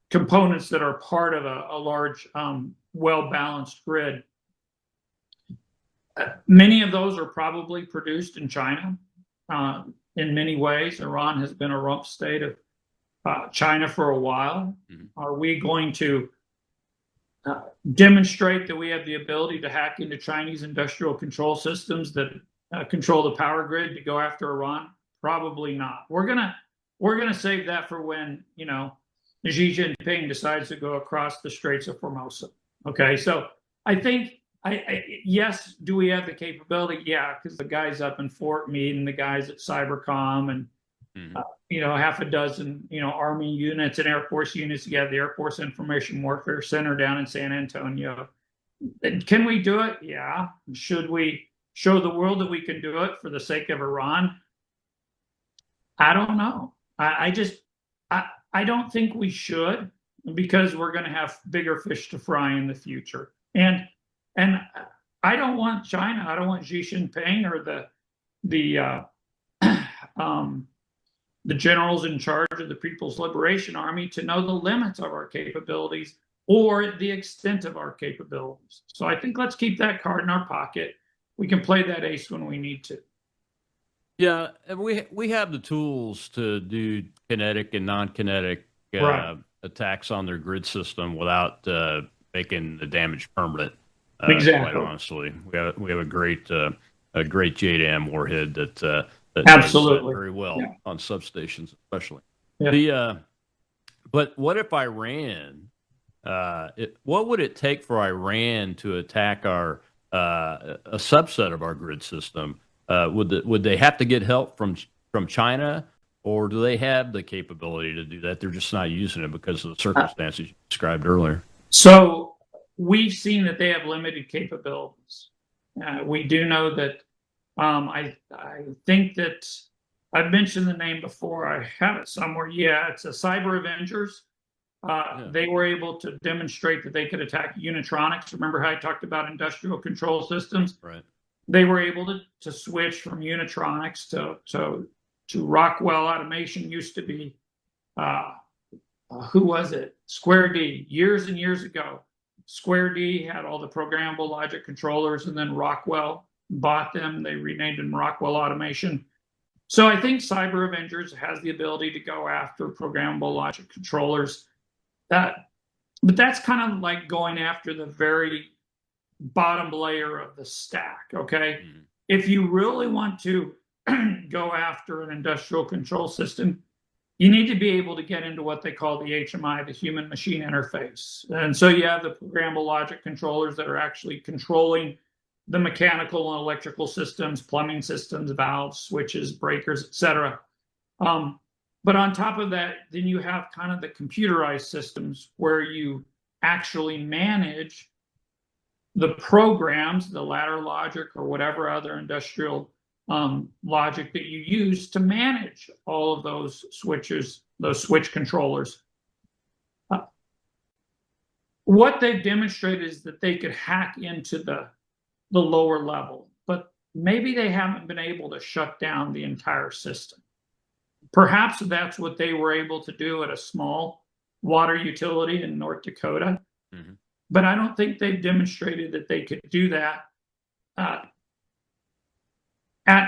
components that are part of a large, well-balanced grid. Many of those are probably produced in China. In many ways, Iran has been a rump state of China for a while. Are we going to demonstrate that we have the ability to hack into Chinese industrial control systems that control the power grid to go after Iran? Probably not. We're gonna save that for when Xi Jinping decides to go across the Straits of Formosa. Okay, so I think Yes, do we have the capability? Yeah, because the guys up in Fort Meade and the guys at Cybercom and half a dozen Army units and Air Force units. You have the Air Force Information Warfare Center down in San Antonio. Can we do it? Yeah. Should we show the world that we can do it for the sake of Iran? I don't know. I don't think we should, because we're going to have bigger fish to fry in the future. And I don't want China. I don't want Xi Jinping or the generals in charge of the People's Liberation Army to know the limits of our capabilities or the extent of our capabilities. So I think let's keep that card in our pocket. We can play that ace when we need to. Yeah, and we have the tools to do kinetic and non-kinetic attacks on their grid system without making the damage permanent. Exactly. Quite honestly, we have a great JDAM warhead that absolutely does very well on substations, especially. Yeah. But what if Iran? What would it take for Iran to attack a subset of our grid system? Would they have to get help from China, or do they have the capability to do that? They're just not using it because of the circumstances you described earlier. So we've seen that they have limited capabilities. We do know that. I think that I've mentioned the name before. I have it somewhere. Yeah, it's a Cyber Avengers. They were able to demonstrate that they could attack Unitronics. Remember how I talked about industrial control systems? Right. They were able to switch from Unitronics to Rockwell Automation. Used to be who was it? Square D. Years and years ago, Square D had all the programmable logic controllers, and then Rockwell bought them. They renamed them Rockwell Automation. So I think Cyber Avengers has the ability to go after programmable logic controllers. But that's kind of like going after the very bottom layer of the stack, okay? If you really want to go after an industrial control system, you need to be able to get into what they call the HMI, the human machine interface. And so you have the programmable logic controllers that are actually controlling the mechanical and electrical systems, plumbing systems, valves, switches, breakers, etc. But on top of that, then you have kind of the computerized systems where you actually manage the programs, the ladder logic or whatever other industrial logic that you use to manage all of those switches, those switch controllers. What they've demonstrated is that they could hack into the lower level, but maybe they haven't been able to shut down the entire system. Perhaps that's what they were able to do at a small water utility in North Dakota. But I don't think they've demonstrated that they could do that at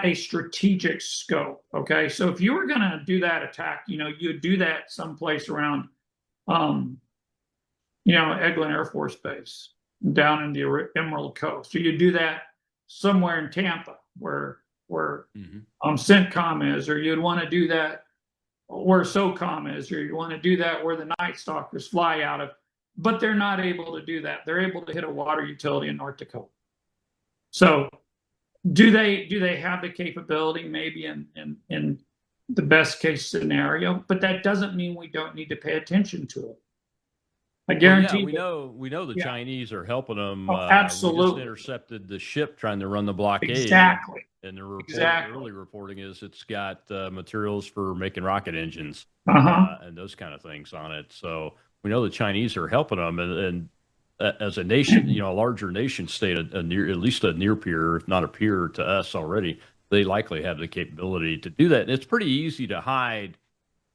a strategic scope. Okay, so if you were going to do that attack, you'd do that someplace around, Eglin Air Force Base down in the Emerald Coast. So you do that somewhere in Tampa where CENTCOM is, or you'd want to do that where SOCOM is, or you'd want to do that where the Night Stalkers fly out of. But they're not able to do that. They're able to hit a water utility in North Dakota. So do they have the capability? Maybe in the best case scenario, but that doesn't mean we don't need to pay attention to it. I guarantee. We know the Chinese are helping them. Absolutely. We just intercepted the ship trying to run the blockade. Exactly. And the early reporting is it's got materials for making rocket engines and those kind of things on it. So we know the Chinese are helping them, and as a nation, a larger nation state, at least a near peer, if not a peer to us already, they likely have the capability to do that. And it's pretty easy to hide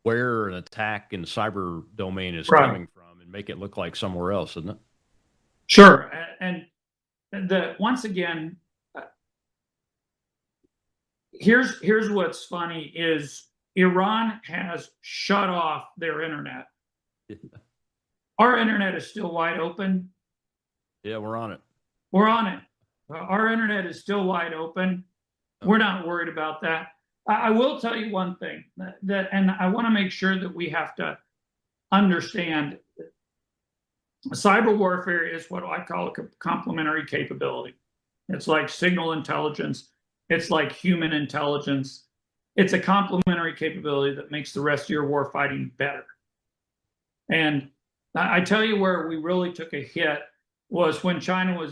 where an attack in the cyber domain is coming from and make it look like somewhere else, isn't it? Sure. And once again, here's what's funny is Iran has shut off their internet. Our internet is still wide open. Yeah, we're on it. We're on it. Our internet is still wide open. We're not worried about that. I will tell you one thing and I want to make sure that we have to understand Cyber warfare is what I call a complementary capability. It's like signal intelligence. It's like human intelligence. It's a complementary capability that makes the rest of your war fighting better. And I tell you where we really took a hit was when China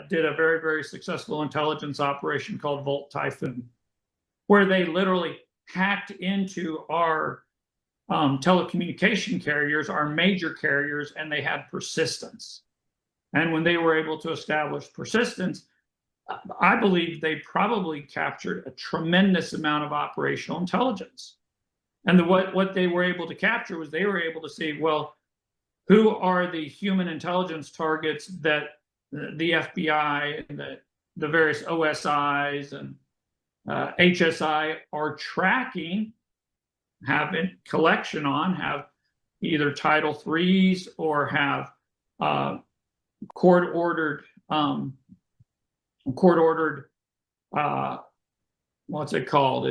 did a very, very successful intelligence operation called Volt Typhoon, where they literally hacked into our telecommunication carriers, our major carriers, and they had persistence. And when they were able to establish persistence, I believe they probably captured a tremendous amount of operational intelligence. And what they were able to capture was they were able to see, well, who are the human intelligence targets that the FBI and the various OSIs and HSI are tracking, have in collection on, have either Title IIIs or have court-ordered, what's it called?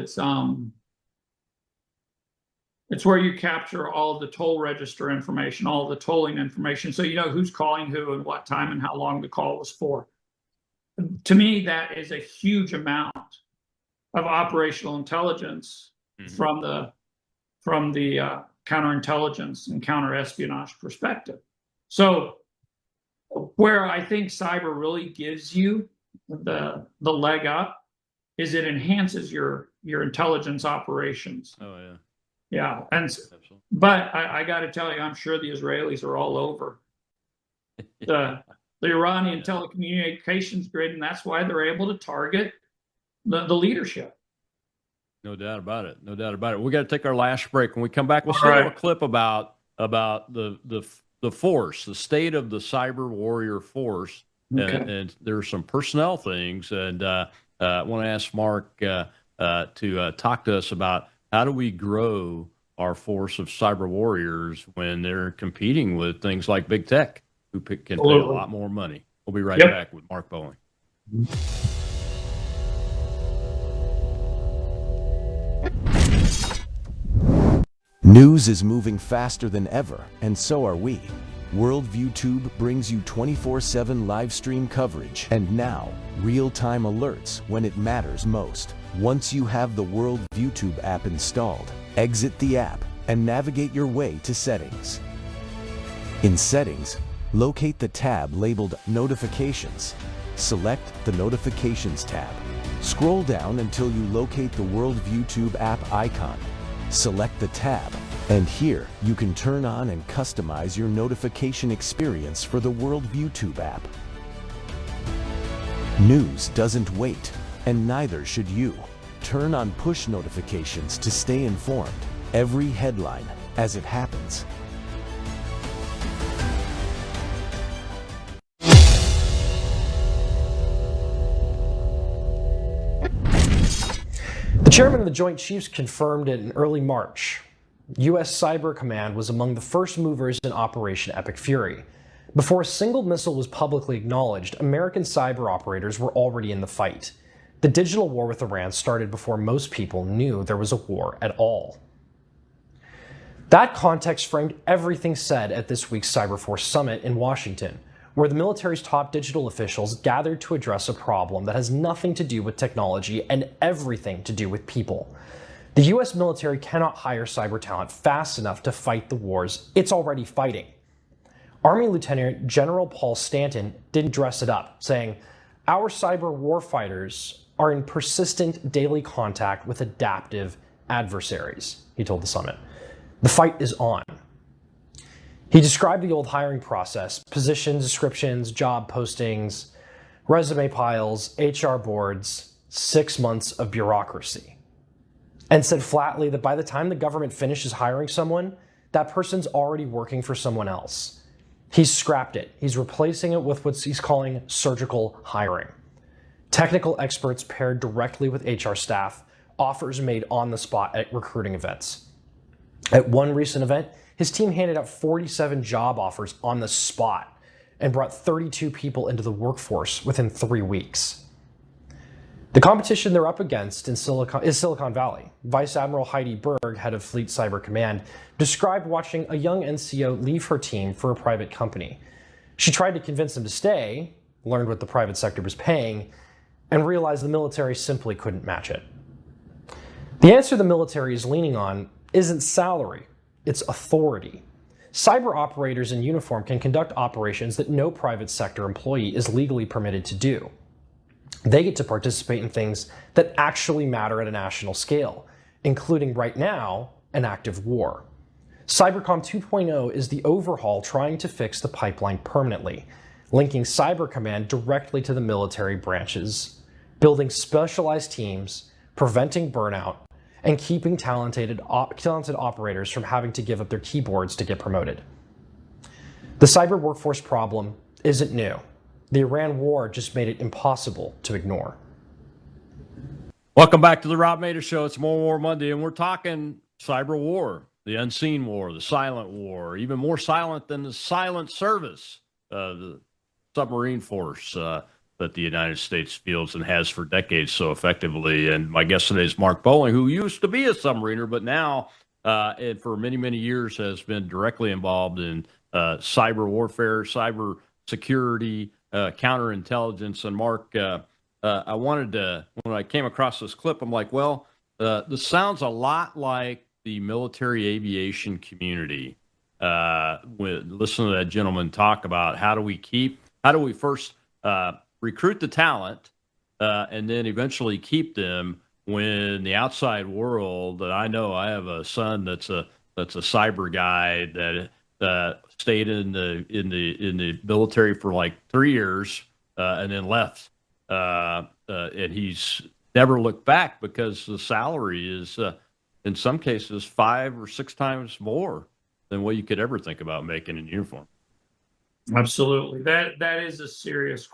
It's where you capture all of the toll register information, all of the tolling information, so you know who's calling who and what time and how long the call was for. To me, that is a huge amount of operational intelligence from the counterintelligence and counterespionage perspective. So where I think cyber really gives you the leg up is it enhances your intelligence operations. Oh, yeah. Yeah, but I got to tell you, I'm sure the Israelis are all over the Iranian telecommunications grid, and that's why they're able to target the leadership. No doubt about it. No doubt about it. We got to take our last break. When we come back, we'll still have a clip about the force, the state of the cyber warrior force, and there's some personnel things. And I want to ask Mark to talk to us about how do we grow our force of cyber warriors when they're competing with things like big tech, who can pay a lot more money. We'll be right back with Mark Bowen. News is moving faster than ever, and so are we. Worldview Tube brings you 24/7 live stream coverage and now real-time alerts when it matters most. Once you have the Worldview Tube app installed, exit the app and navigate your way to Settings. In Settings, locate the tab labeled Notifications. Select the Notifications tab. Scroll down until you locate the Worldview Tube app icon. Select the tab, and here you can turn on and customize your notification experience for the Worldview Tube app. News doesn't wait, and neither should you. Turn on push notifications to stay informed. Every headline as it happens. The chairman of the Joint Chiefs confirmed in early March, U.S. Cyber Command was among the first movers in Operation Epic Fury. Before a single missile was publicly acknowledged, American cyber operators were already in the fight. The digital war with Iran started before most people knew there was a war at all. That context framed everything said at this week's Cyberforce Summit in Washington, where the military's top digital officials gathered to address a problem that has nothing to do with technology and everything to do with people. The U.S. military cannot hire cyber talent fast enough to fight the wars it's already fighting. Army Lieutenant General Paul Stanton didn't dress it up, saying, "Our cyber warfighters are in persistent daily contact with adaptive adversaries," he told the summit. The fight is on. He described the old hiring process, position descriptions, job postings, resume piles, HR boards, 6 months of bureaucracy, and said flatly that by the time the government finishes hiring someone, that person's already working for someone else. He's scrapped it. He's replacing it with what he's calling surgical hiring. Technical experts paired directly with HR staff, offers made on the spot at recruiting events. At one recent event, his team handed out 47 job offers on the spot and brought 32 people into the workforce within 3 weeks. The competition they're up against is Silicon Valley. Vice Admiral Heidi Berg, head of Fleet Cyber Command, described watching a young NCO leave her team for a private company. She tried to convince him to stay, learned what the private sector was paying, and realized the military simply couldn't match it. The answer the military is leaning on isn't salary, it's authority. Cyber operators in uniform can conduct operations that no private sector employee is legally permitted to do. They get to participate in things that actually matter at a national scale, including right now, an active war. Cybercom 2.0 is the overhaul trying to fix the pipeline permanently, linking Cyber Command directly to the military branches, building specialized teams, preventing burnout, and keeping talented operators from having to give up their keyboards to get promoted. The cyber workforce problem isn't new. The Iran war just made it impossible to ignore. Welcome back to the Rob Mader Show. It's More War Monday, and we're talking cyber war, the unseen war, the silent war, even more silent than the silent service, the submarine force that the United States fields and has for decades so effectively. And my guest today is Mark Bowling, who used to be a submariner, but now, and for many, many years, has been directly involved in cyber warfare, cyber security, counterintelligence. And Mark, I wanted to, when I came across this clip, I'm like, well, this sounds a lot like the military aviation community. Listen to that gentleman talk about how do we first recruit the talent and then eventually keep them when the outside world, that I know I have a son that's a cyber guy that stayed in the military for like 3 years and then left. And he's never looked back because the salary is, in some cases, 5 or 6 times more than what you could ever think about making in uniform. Absolutely. That is a serious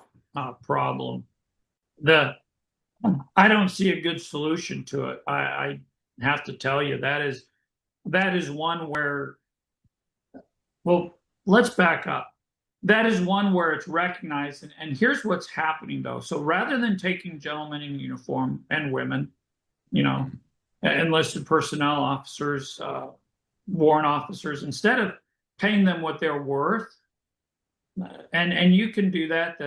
problem. I don't see a good solution to it. I have to tell you, that is one where, well, let's back up. That is one where it's recognized. And here's what's happening, though. So rather than taking gentlemen in uniform and women, enlisted personnel officers, warrant officers, instead of paying them what they're worth, and you can do that.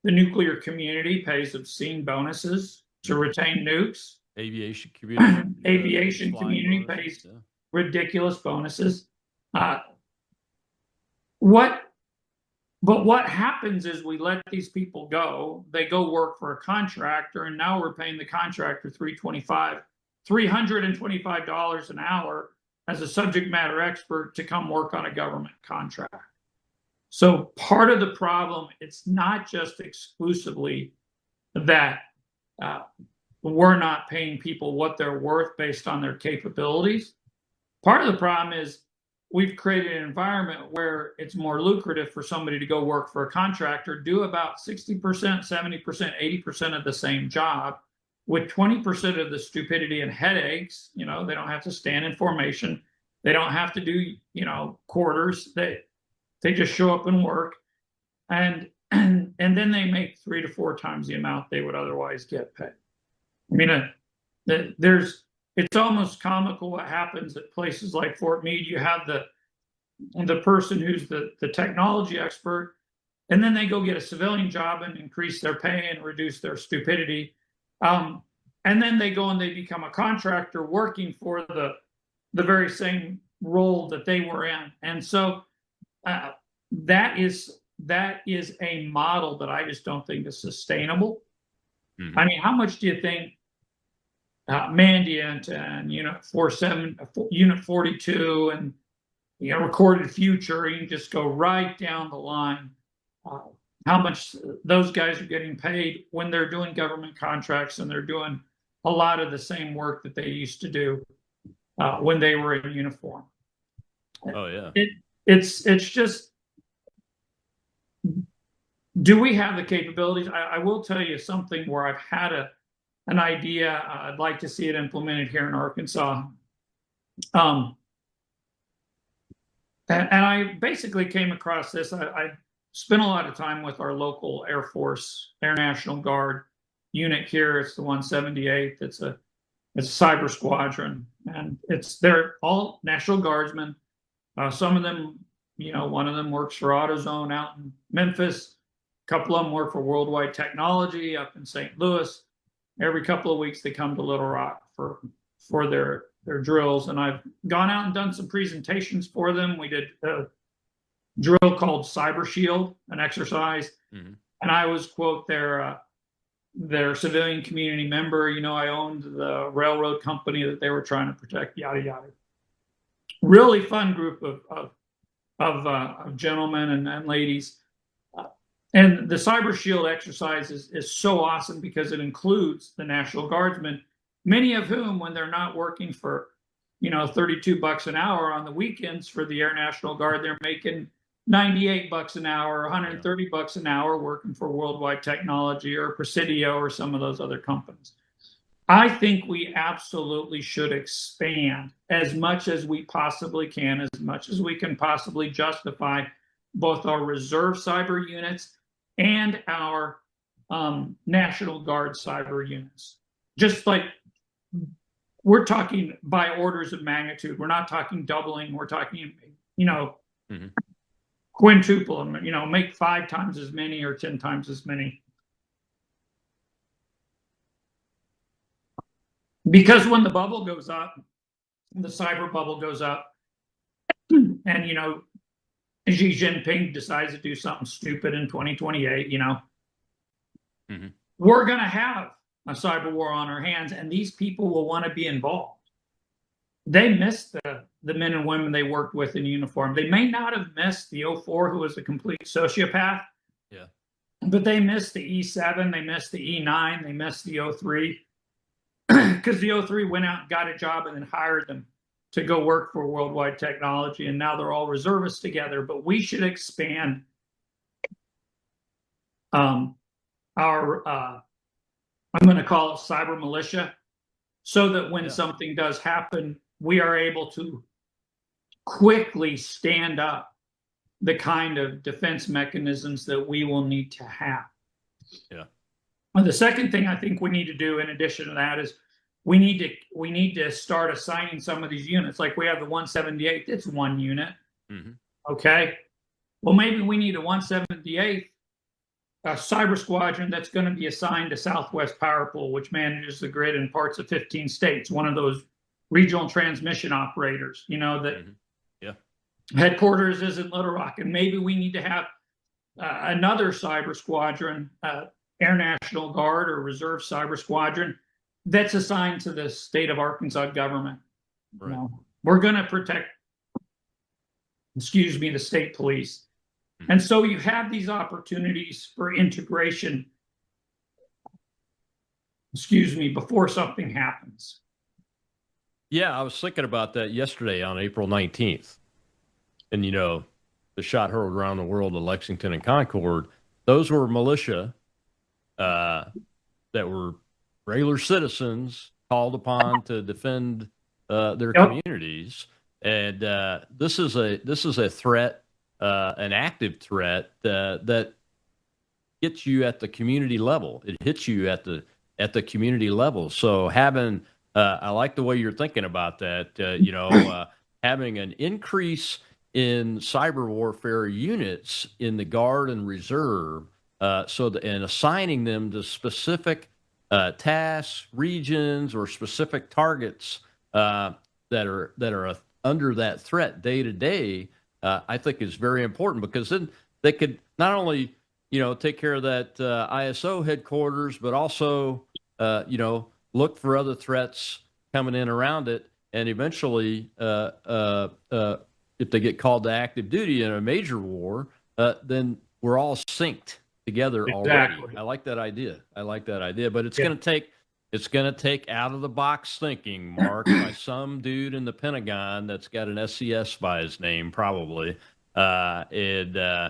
The nuclear community pays obscene bonuses to retain nukes. Aviation community. Aviation community pays ridiculous bonuses. But what happens is we let these people go. They go work for a contractor, and now we're paying the contractor $325 an hour as a subject matter expert to come work on a government contract. So part of the problem, it's not just exclusively that we're not paying people what they're worth based on their capabilities. Part of the problem is we've created an environment where it's more lucrative for somebody to go work for a contractor, do about 60%, 70%, 80% of the same job with 20% of the stupidity and headaches. They don't have to stand in formation. They don't have to do, quarters. They just show up and work, and then they make 3 to 4 times the amount they would otherwise get paid. I mean, it's almost comical what happens at places like Fort Meade. You have the person who's the technology expert, and then they go get a civilian job and increase their pay and reduce their stupidity, and then they go and they become a contractor working for the very same role that they were in, and so. That is a model that I just don't think is sustainable. Mm-hmm. I mean, how much do you think Mandiant and Unit 47, Unit 42, and Recorded Future? You can just go right down the line. How much those guys are getting paid when they're doing government contracts and they're doing a lot of the same work that they used to do when they were in uniform. Oh yeah. It's just, do we have the capabilities? I will tell you something where I've had an idea. I'd like to see it implemented here in Arkansas. And I basically came across this. I spent a lot of time with our local Air Force, Air National Guard unit here. It's the 178th. It's a cyber squadron, and they're all National Guardsmen. Some of them, One of them works for AutoZone out in Memphis. A couple of them work for Worldwide Technology up in St. Louis. Every couple of weeks they come to Little Rock for their drills, and I've gone out and done some presentations for them. We did a drill called Cyber Shield, an exercise, and I was, quote, their civilian community member. I owned the railroad company that they were trying to protect, yada yada. Really fun group of gentlemen and ladies. And the Cyber Shield exercise is so awesome because it includes the National Guardsmen, many of whom, when they're not working for, $32 an hour on the weekends for the Air National Guard, they're making $98 an hour, $130 an hour working for Worldwide Technology or Presidio or some of those other companies. I think we absolutely should expand as much as we possibly can, as much as we can possibly justify both our reserve cyber units and our National Guard cyber units. Just like we're talking by orders of magnitude. We're not talking doubling. We're talking, quintuple them, make 5 times as many or 10 times as many. Because when the bubble goes up, the cyber bubble goes up, and Xi Jinping decides to do something stupid in 2028, we're going to have a cyber war on our hands, and these people will want to be involved. They missed the men and women they worked with in uniform. They may not have missed the 04, who was a complete sociopath, but they missed the E7, they missed the E9, they missed the 03, because the 03 went out and got a job and then hired them to go work for Worldwide Technology, and now they're all reservists together. But we should expand our, I'm going to call it cyber militia, so that when something does happen, we are able to quickly stand up the kind of defense mechanisms that we will need to have. And the second thing I think we need to do in addition to that is we need to start assigning some of these units. Like we have the 178th, it's one unit. Okay. Well, maybe we need a 178th cyber squadron that's going to be assigned to Southwest Power Pool, which manages the grid in parts of 15 states. One of those regional transmission operators, that headquarters is in Little Rock. And maybe we need to have another cyber squadron, Air National Guard or Reserve Cyber Squadron, that's assigned to the state of Arkansas government. We're going to protect, the state police. And so you have these opportunities for integration, before something happens. Yeah, I was thinking about that yesterday on April 19th. And, the shot hurled around the world of Lexington and Concord, those were militia that were regular citizens called upon to defend their communities. And this is a threat, an active threat that gets you at the community level. It hits you at the community level. So having, I like the way you're thinking about that. Having an increase in cyber warfare units in the Guard and Reserve, and assigning them to specific tasks, regions, or specific targets that are under that threat day to day, I think is very important, because then they could not only take care of that ISO headquarters, but also look for other threats coming in around it, and eventually, if they get called to active duty in a major war, then we're all synced together already. I like that idea. But it's going to take out of the box thinking, Mark, by some dude in the Pentagon that's got an SCS by his name, probably. Those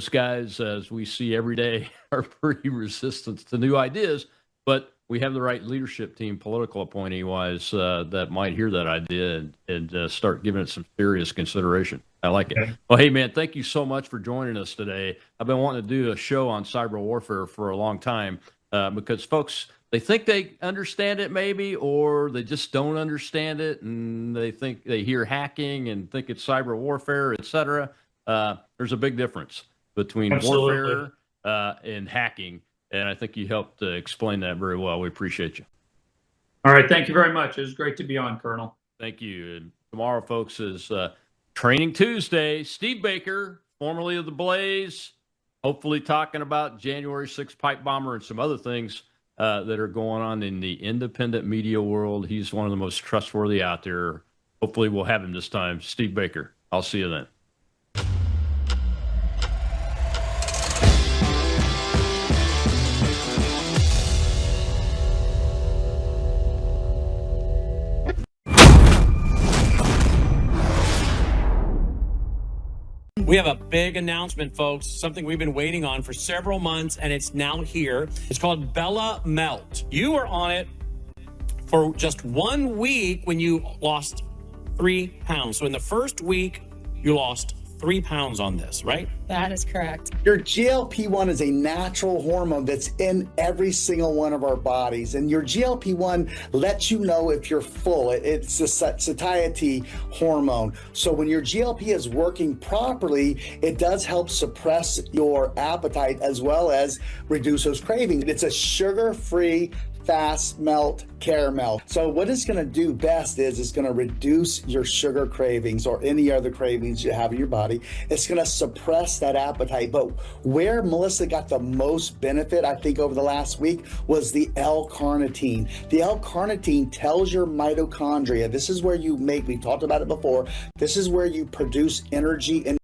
guys, as we see every day, are pretty resistant to new ideas. But we have the right leadership team, political appointee wise, that might hear that idea and start giving it some serious consideration. I like it. Well, hey, man, thank you so much for joining us today. I've been wanting to do a show on cyber warfare for a long time. because folks, they think they understand it maybe, or they just don't understand it, and they think they hear hacking and think it's cyber warfare, et cetera. There's a big difference between warfare and hacking, and I think you helped explain that very well. We appreciate you. All right, thank you very much. It was great to be on, Colonel. Thank you. And tomorrow, folks, is Training Tuesday. Steve Baker, formerly of the Blaze, hopefully talking about January 6th pipe bomber and some other things that are going on in the independent media world. He's one of the most trustworthy out there. Hopefully we'll have him this time. Steve Baker. I'll see you then. We have a big announcement, folks, something we've been waiting on for several months, and it's now here. It's called Bella Melt. You were on it for just 1 week when you lost 3 pounds. So in the first week, you lost 3 pounds on this, right? That is correct. Your GLP-1 is a natural hormone that's in every single one of our bodies. And your GLP-1 lets you know if you're full. It's a satiety hormone. So when your GLP is working properly, it does help suppress your appetite as well as reduce those cravings. It's a sugar-free fast melt caramel. So what it's going to do best is it's going to reduce your sugar cravings or any other cravings you have in your body. It's going to suppress that appetite. But where Melissa got the most benefit, I think, over the last week was the L-carnitine. The L-carnitine tells your mitochondria, this is where you make, we talked about it before, this is where you produce energy and